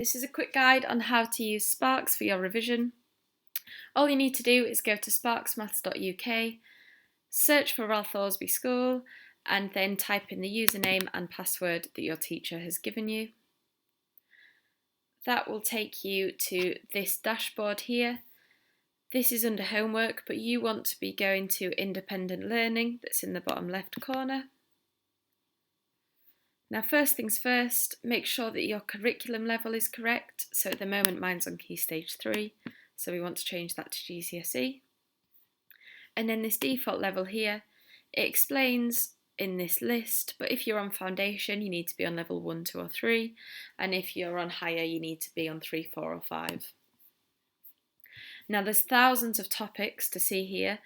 This is a quick guide on how to use Sparx for your revision. All you need to do is go to sparxmaths.uk, search for Ralph Thorsby School, and then type in the username and password that your teacher has given you. That will take you to this dashboard here. This is under homework, but you want to be going to independent learning that's in the bottom left corner. Now, first things first, make sure that your curriculum level is correct. So at the moment, mine's on Key Stage 3, so we want to change that to GCSE. And then this default level here, it explains in this list, but if you're on foundation, you need to be on level 1, 2 or 3, and if you're on higher, you need to be on 3, 4 or 5. Now there's thousands of topics to see here,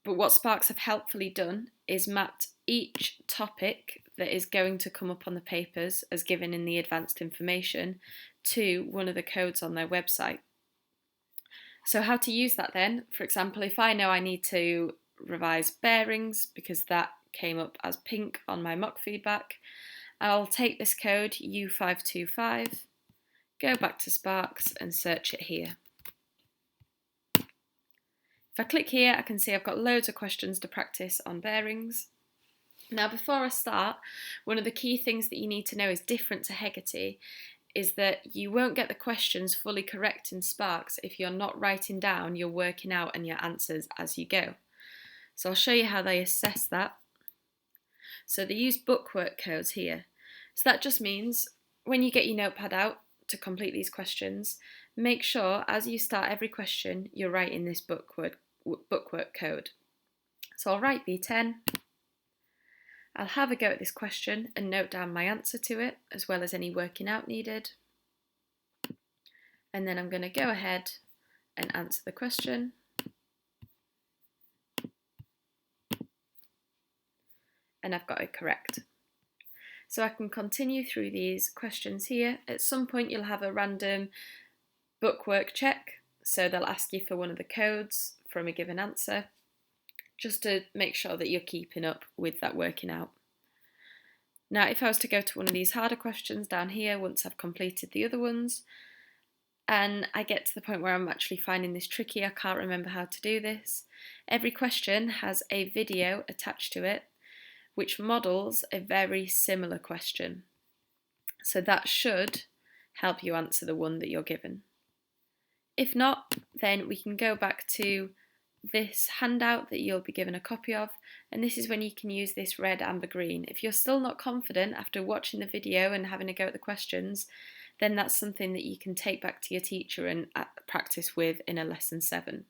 but what Sparx have helpfully done is mapped each topic that is going to come up on the papers as given in the advanced information to one of the codes on their website. So how to use that then? For example, if I know I need to revise bearings because that came up as pink on my mock feedback, I'll take this code U525, go back to Sparx and search it here. If I click here, I can see I've got loads of questions to practice on bearings. Now, before I start, one of the key things that you need to know is different to Hegarty is that you won't get the questions fully correct in Sparx if you're not writing down your working out and your answers as you go. So I'll show you how they assess that. So they use Bookwork codes here. So that just means when you get your notepad out to complete these questions, make sure as you start every question, you're writing this Bookwork code. So I'll write B10. I'll have a go at this question and note down my answer to it, as well as any working out needed. And then I'm going to go ahead and answer the question. And I've got it correct. So I can continue through these questions here. At some point you'll have a random bookwork check, so they'll ask you for one of the codes from a given answer, just to make sure that you're keeping up with that working out. Now, if I was to go to one of these harder questions down here, once I've completed the other ones, and I get to the point where I'm actually finding this tricky, I can't remember how to do this, every question has a video attached to it, which models a very similar question. So that should help you answer the one that you're given. If not, then we can go back to this handout that you'll be given a copy of, and this is when you can use this red, amber, green. If you're still not confident after watching the video and having a go at the questions, then that's something that you can take back to your teacher and practice with in a lesson 7.